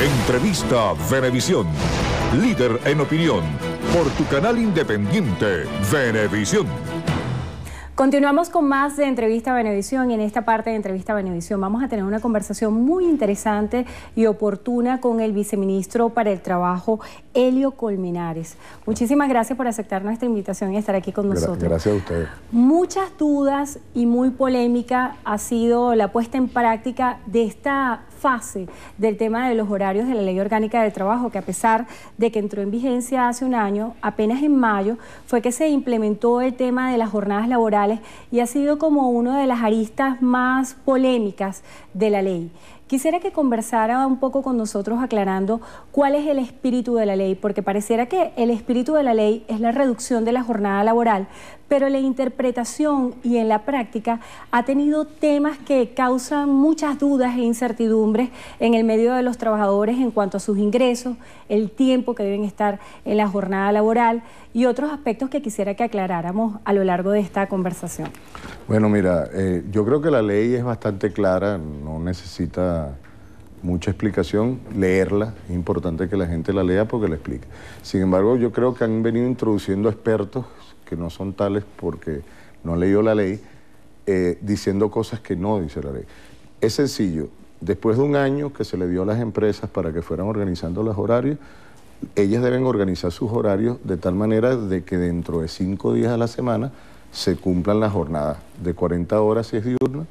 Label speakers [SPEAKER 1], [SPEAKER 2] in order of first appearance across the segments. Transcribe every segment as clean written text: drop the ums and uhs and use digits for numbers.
[SPEAKER 1] Entrevista Venevisión. Líder en opinión. Por tu canal independiente, Venevisión.
[SPEAKER 2] Continuamos con más de Entrevista Venevisión y en esta parte de Entrevista Venevisión vamos a tener una conversación muy interesante y oportuna con el viceministro para el Trabajo, Helio Colmenares. Muchísimas gracias por aceptar nuestra invitación y estar aquí con nosotros.
[SPEAKER 3] Gracias a ustedes.
[SPEAKER 2] Muchas dudas y muy polémica ha sido la puesta en práctica de esta fase del tema de los horarios de la Ley Orgánica del Trabajo, que a pesar de que entró en vigencia hace un año, apenas en mayo fue que se implementó el tema de las jornadas laborales y ha sido como una de las aristas más polémicas de la ley. Quisiera que conversara un poco con nosotros aclarando cuál es el espíritu de la ley, porque pareciera que el espíritu de la ley es la reducción de la jornada laboral, pero la interpretación y en la práctica ha tenido temas que causan muchas dudas e incertidumbres en el medio de los trabajadores en cuanto a sus ingresos, el tiempo que deben estar en la jornada laboral y otros aspectos que quisiera que aclaráramos a lo largo de esta conversación.
[SPEAKER 3] Bueno, mira, yo creo que la ley es bastante clara, no necesita mucha explicación, leerla, es importante que la gente la lea porque la explica. Sin embargo, yo creo que han venido introduciendo expertos que no son tales porque no han leído la ley, diciendo cosas que no dice la ley. Es sencillo, después de un año que se le dio a las empresas para que fueran organizando los horarios, ellas deben organizar sus horarios de tal manera de que dentro de 5 días a la semana se cumplan las jornadas de 40 horas si es diurna,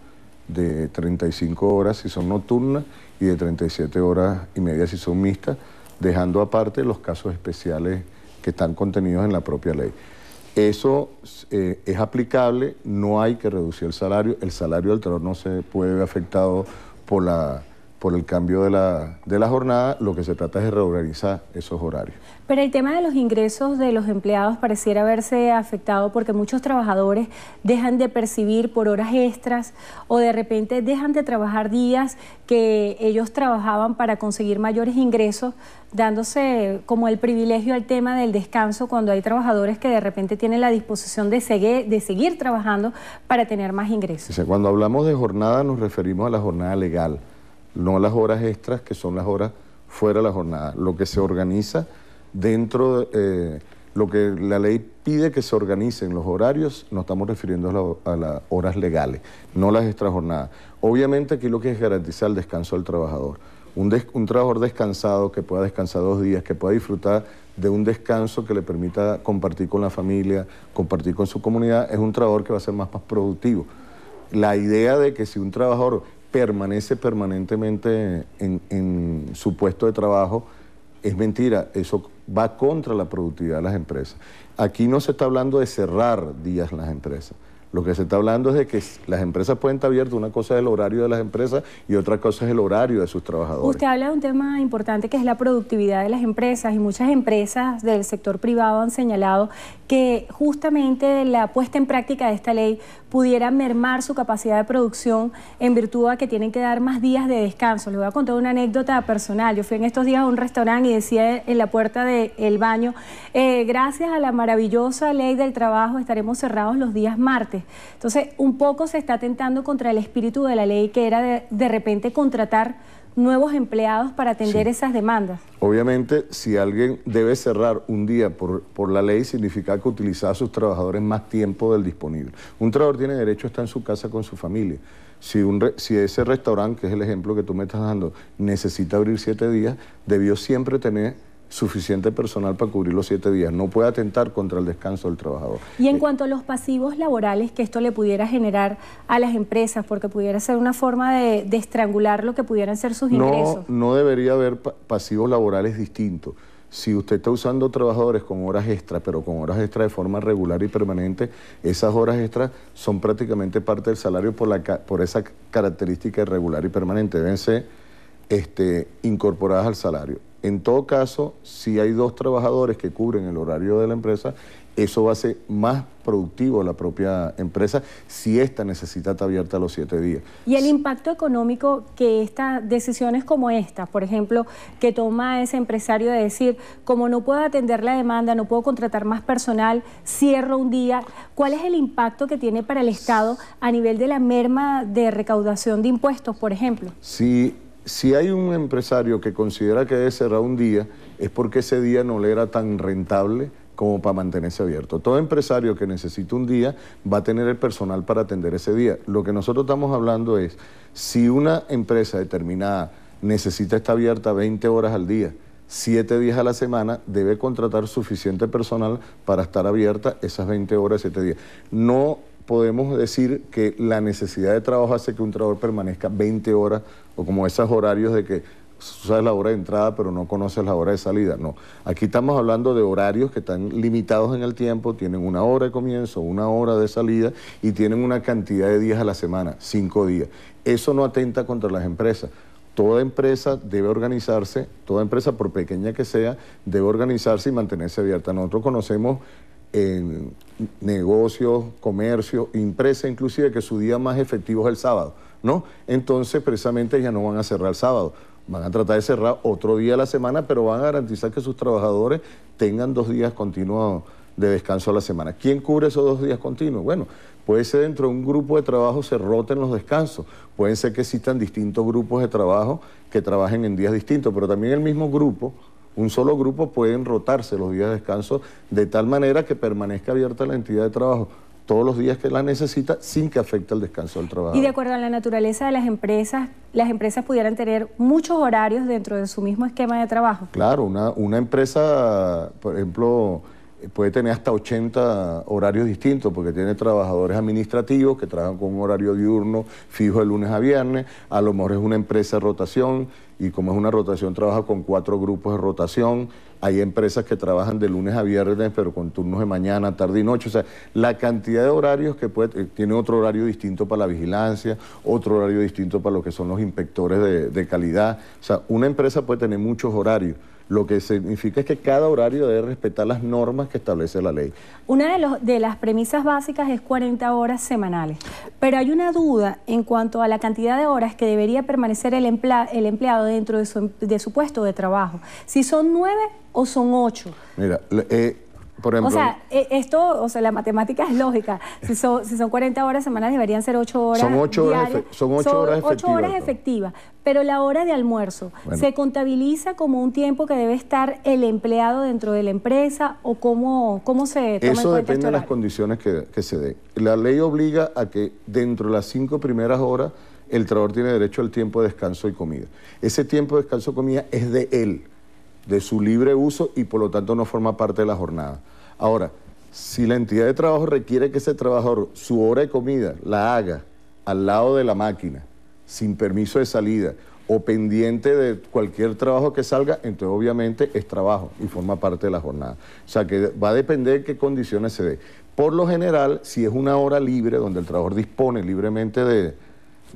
[SPEAKER 3] de 35 horas si son nocturnas y de 37 horas y media si son mixtas, dejando aparte los casos especiales que están contenidos en la propia ley. Eso es aplicable, no hay que reducir el salario del trabajador no se puede ver afectado por el cambio de la jornada, lo que se trata es de reorganizar esos horarios.
[SPEAKER 2] Pero el tema de los ingresos de los empleados pareciera haberse afectado porque muchos trabajadores dejan de percibir por horas extras o de repente dejan de trabajar días que ellos trabajaban para conseguir mayores ingresos, dándose como el privilegio al tema del descanso cuando hay trabajadores que de repente tienen la disposición de seguir trabajando para tener más ingresos.
[SPEAKER 3] O sea, cuando hablamos de jornada nos referimos a la jornada legal, no las horas extras que son las horas fuera de la jornada. Lo que se organiza dentro de lo que la ley pide que se organicen los horarios, nos estamos refiriendo a las horas legales, no las extrajornadas. Obviamente aquí lo que es garantizar el descanso del trabajador. Un trabajador descansado que pueda descansar 2 días, que pueda disfrutar de un descanso que le permita compartir con la familia, compartir con su comunidad, es un trabajador que va a ser más productivo. La idea de que si un trabajador permanece permanentemente en su puesto de trabajo es mentira, eso va contra la productividad de las empresas. Aquí no se está hablando de cerrar días en las empresas, lo que se está hablando es de que las empresas pueden estar abiertas, una cosa es el horario de las empresas y otra cosa es el horario de sus trabajadores.
[SPEAKER 2] Usted habla de un tema importante que es la productividad de las empresas y muchas empresas del sector privado han señalado que justamente la puesta en práctica de esta ley pudiera mermar su capacidad de producción en virtud a que tienen que dar más días de descanso. Les voy a contar una anécdota personal. Yo fui en estos días a un restaurante y decía en la puerta del baño, gracias a la maravillosa ley del trabajo estaremos cerrados los días martes. Entonces, un poco se está atentando contra el espíritu de la ley, que era de repente contratar nuevos empleados para atender esas demandas.
[SPEAKER 3] Obviamente, si alguien debe cerrar un día por la ley, significa que utiliza a sus trabajadores más tiempo del disponible. Un trabajador tiene derecho a estar en su casa con su familia. Si ese restaurante, que es el ejemplo que tú me estás dando, necesita abrir 7 días, debió siempre tener suficiente personal para cubrir los 7 días. No puede atentar contra el descanso del trabajador.
[SPEAKER 2] Y en cuanto a los pasivos laborales que esto le pudiera generar a las empresas, porque pudiera ser una forma de estrangular lo que pudieran ser sus ingresos.
[SPEAKER 3] No debería haber pasivos laborales distintos. Si usted está usando trabajadores con horas extras, pero con horas extras de forma regular y permanente, esas horas extras son prácticamente parte del salario por esa característica regular y permanente. Deben ser incorporadas al salario. En todo caso, si hay 2 trabajadores que cubren el horario de la empresa, eso va a ser más productivo la propia empresa si ésta necesita estar abierta a los 7 días.
[SPEAKER 2] Y el impacto económico que estas decisiones como esta, por ejemplo, que toma ese empresario de decir, como no puedo atender la demanda, no puedo contratar más personal, cierro un día, ¿cuál es el impacto que tiene para el Estado a nivel de la merma de recaudación de impuestos, por ejemplo?
[SPEAKER 3] Si si hay un empresario que considera que debe cerrar un día, es porque ese día no le era tan rentable como para mantenerse abierto. Todo empresario que necesite un día va a tener el personal para atender ese día. Lo que nosotros estamos hablando es, si una empresa determinada necesita estar abierta 20 horas al día, 7 días a la semana, debe contratar suficiente personal para estar abierta esas 20 horas, 7 días. No podemos decir que la necesidad de trabajo hace que un trabajador permanezca 20 horas, o como esos horarios de que sabes la hora de entrada pero no conoces la hora de salida. No, aquí estamos hablando de horarios que están limitados en el tiempo, tienen una hora de comienzo, una hora de salida y tienen una cantidad de días a la semana, 5 días. Eso no atenta contra las empresas. Toda empresa debe organizarse, toda empresa, por pequeña que sea, debe organizarse y mantenerse abierta. Nosotros conocemos negocios, comercios, empresas inclusive, que su día más efectivo es el sábado, ¿no? Entonces, precisamente, ya no van a cerrar el sábado. Van a tratar de cerrar otro día a la semana, pero van a garantizar que sus trabajadores tengan 2 días continuos de descanso a la semana. ¿Quién cubre esos 2 días continuos? Bueno, puede ser dentro de un grupo de trabajo se roten los descansos. Pueden ser que existan distintos grupos de trabajo que trabajen en días distintos, pero también el mismo grupo, un solo grupo, pueden rotarse los días de descanso de tal manera que permanezca abierta la entidad de trabajo todos los días que la necesita sin que afecte el descanso del trabajador.
[SPEAKER 2] Y de acuerdo a la naturaleza de las empresas pudieran tener muchos horarios dentro de su mismo esquema de trabajo.
[SPEAKER 3] Claro, una empresa, por ejemplo, puede tener hasta 80 horarios distintos porque tiene trabajadores administrativos que trabajan con un horario diurno fijo de lunes a viernes, a lo mejor es una empresa de rotación y como es una rotación trabaja con 4 grupos de rotación. Hay empresas que trabajan de lunes a viernes, pero con turnos de mañana, tarde y noche. O sea, la cantidad de horarios que tiene otro horario distinto para la vigilancia, otro horario distinto para lo que son los inspectores de calidad. O sea, una empresa puede tener muchos horarios. Lo que significa es que cada horario debe respetar las normas que establece la ley.
[SPEAKER 2] Una de las premisas básicas es 40 horas semanales, pero hay una duda en cuanto a la cantidad de horas que debería permanecer el empleado dentro de su puesto de trabajo. Si son 9 o son 8.
[SPEAKER 3] Mira, por ejemplo...
[SPEAKER 2] O sea, la matemática es lógica. Si son 40 horas semanales, deberían ser 8 horas
[SPEAKER 3] Son 8 horas, son 8 horas efectivas.
[SPEAKER 2] 8 horas efectivas. Pero la hora de almuerzo, bueno, ¿se contabiliza como un tiempo que debe estar el empleado dentro de la empresa o cómo se toma en cuenta?
[SPEAKER 3] Eso depende de las condiciones que se den. La ley obliga a que dentro de las 5 primeras horas el trabajador tiene derecho al tiempo de descanso y comida. Ese tiempo de descanso y comida es de él, de su libre uso y por lo tanto no forma parte de la jornada. Ahora, si la entidad de trabajo requiere que ese trabajador su hora de comida la haga al lado de la máquina, sin permiso de salida o pendiente de cualquier trabajo que salga, entonces obviamente es trabajo y forma parte de la jornada. O sea que va a depender de qué condiciones se dé. Por lo general, si es una hora libre donde el trabajador dispone libremente de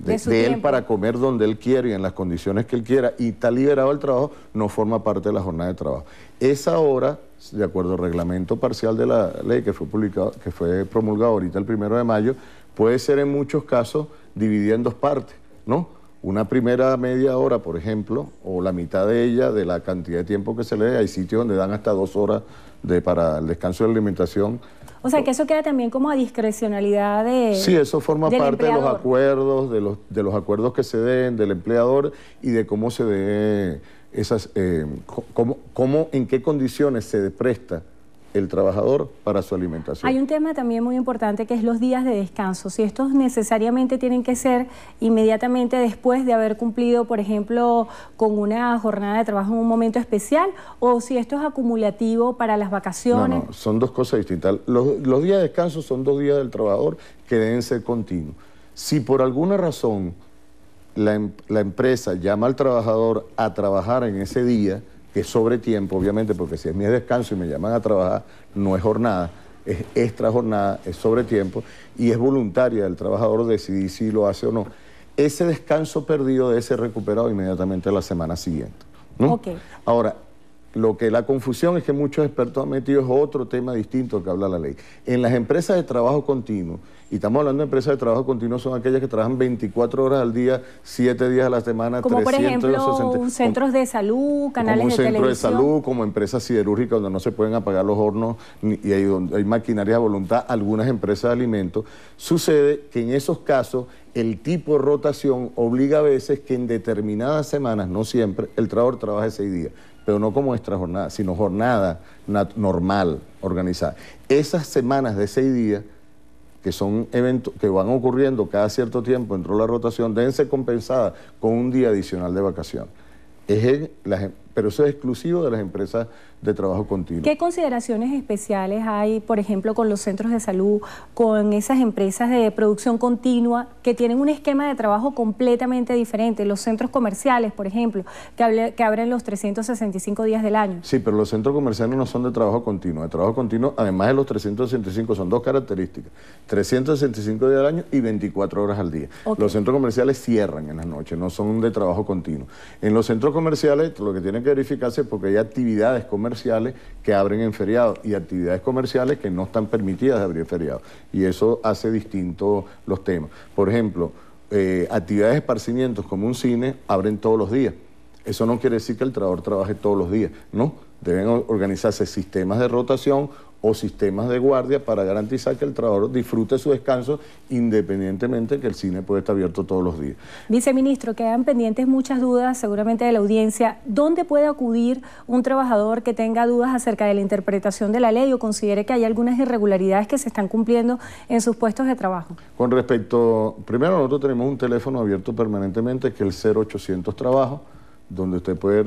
[SPEAKER 3] él para comer donde él quiere y en las condiciones que él quiera y está liberado del trabajo, no forma parte de la jornada de trabajo. Esa hora, de acuerdo al reglamento parcial de la ley que fue promulgado ahorita el 1 de mayo, puede ser en muchos casos dividida en 2 partes, ¿no? Una primera media hora, por ejemplo, o la mitad de ella, de la cantidad de tiempo que se le dé. Hay sitios donde dan hasta 2 horas para el descanso de alimentación.
[SPEAKER 2] O sea, que eso queda también como a discrecionalidad
[SPEAKER 3] Sí, eso forma parte de los acuerdos, de los acuerdos que se den del empleador y de cómo se dé esas, en qué condiciones se presta el trabajador para su alimentación.
[SPEAKER 2] Hay un tema también muy importante que es los días de descanso. Si estos necesariamente tienen que ser inmediatamente después de haber cumplido, por ejemplo, con una jornada de trabajo en un momento especial, o si esto es acumulativo para las vacaciones.
[SPEAKER 3] No, son 2 cosas distintas. Los días de descanso son 2 días del trabajador que deben ser continuos. Si por alguna razón la empresa llama al trabajador a trabajar en ese día, que es sobre tiempo, obviamente, porque si es mi descanso y me llaman a trabajar, no es jornada, es extra jornada, es sobre tiempo, y es voluntaria del trabajador decidir si lo hace o no. Ese descanso perdido debe ser recuperado inmediatamente a la semana siguiente, ¿no?
[SPEAKER 2] Okay.
[SPEAKER 3] Ahora, lo que la confusión es que muchos expertos han metido es otro tema distinto que habla la ley. En las empresas de trabajo continuo, y estamos hablando de empresas de trabajo continuo, son aquellas que trabajan 24 horas al día, 7 días a la semana,
[SPEAKER 2] como
[SPEAKER 3] 360.
[SPEAKER 2] Como por ejemplo centros de salud, canales de televisión. Como un centro de
[SPEAKER 3] salud, como empresas siderúrgicas donde no se pueden apagar los hornos y hay maquinaria a voluntad, algunas empresas de alimentos. Sucede que en esos casos el tipo de rotación obliga a veces que en determinadas semanas, no siempre, el trabajador trabaje 6 días, pero no como extra jornada, sino jornada normal, organizada. Esas semanas de 6 días, que son eventos que van ocurriendo cada cierto tiempo dentro de la rotación, deben ser compensadas con un día adicional de vacación. Pero eso es exclusivo de las empresas de trabajo continuo.
[SPEAKER 2] ¿Qué consideraciones especiales hay, por ejemplo, con los centros de salud, con esas empresas de producción continua que tienen un esquema de trabajo completamente diferente? Los centros comerciales, por ejemplo, que abren los 365 días del año.
[SPEAKER 3] Sí, pero los centros comerciales no son de trabajo continuo. De trabajo continuo, además de los 365, son 2 características. 365 días al año y 24 horas al día. Okay. Los centros comerciales cierran en las noches, no son de trabajo continuo. En los centros comerciales lo que tienen que verificarse es porque hay actividades comerciales que abren en feriados y actividades comerciales que no están permitidas de abrir en feriados. Y eso hace distintos los temas. Por ejemplo, actividades de esparcimientos como un cine abren todos los días. Eso no quiere decir que el trabajador trabaje todos los días, ¿no? Deben organizarse sistemas de rotación o sistemas de guardia para garantizar que el trabajador disfrute su descanso independientemente que el cine puede estar abierto todos los días.
[SPEAKER 2] Viceministro, quedan pendientes muchas dudas seguramente de la audiencia. ¿Dónde puede acudir un trabajador que tenga dudas acerca de la interpretación de la ley o considere que hay algunas irregularidades que se están cumpliendo en sus puestos de trabajo?
[SPEAKER 3] Con respecto, primero nosotros tenemos un teléfono abierto permanentemente que es el 0800 Trabajo, donde usted puede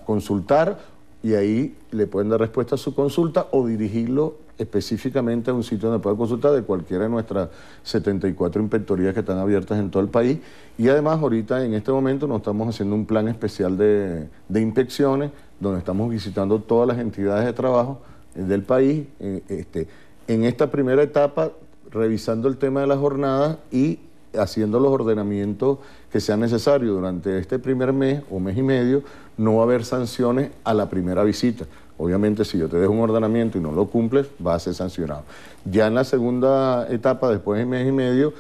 [SPEAKER 3] consultar y ahí le pueden dar respuesta a su consulta o dirigirlo específicamente a un sitio donde pueda consultar de cualquiera de nuestras 74 inspectorías que están abiertas en todo el país. Y además ahorita en este momento nos estamos haciendo un plan especial de inspecciones donde estamos visitando todas las entidades de trabajo del país en esta primera etapa, revisando el tema de las jornadas y haciendo los ordenamientos que sean necesarios. Durante este primer mes o mes y medio no va a haber sanciones a la primera visita. Obviamente si yo te dejo un ordenamiento y no lo cumples, vas a ser sancionado. Ya en la segunda etapa, después de mes y medio,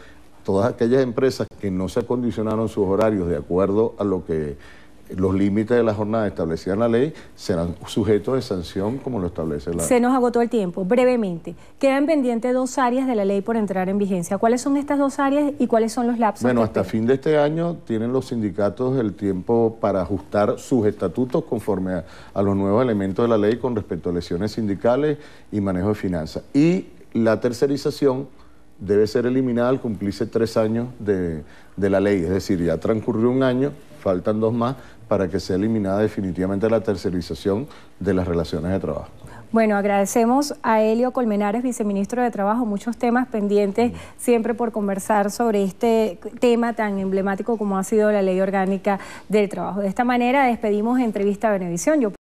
[SPEAKER 3] todas aquellas empresas que no se acondicionaron sus horarios de acuerdo a lo que los límites de la jornada establecida en la ley serán sujetos de sanción como lo establece la ley.
[SPEAKER 2] Se nos agotó el tiempo. Brevemente, quedan pendientes 2 áreas de la ley por entrar en vigencia. ¿Cuáles son estas 2 áreas y cuáles son los lapsos?
[SPEAKER 3] Bueno, hasta fin de este año tienen los sindicatos el tiempo para ajustar sus estatutos conforme a los nuevos elementos de la ley con respecto a lesiones sindicales y manejo de finanzas. Y la tercerización debe ser eliminada al cumplirse 3 años de la ley. Es decir, ya transcurrió 1 año, faltan 2 más para que sea eliminada definitivamente la tercerización de las relaciones de trabajo.
[SPEAKER 2] Bueno, agradecemos a Helio Colmenares, viceministro de Trabajo, muchos temas pendientes siempre por conversar sobre este tema tan emblemático como ha sido la Ley Orgánica del Trabajo. De esta manera despedimos Entrevista Venevisión.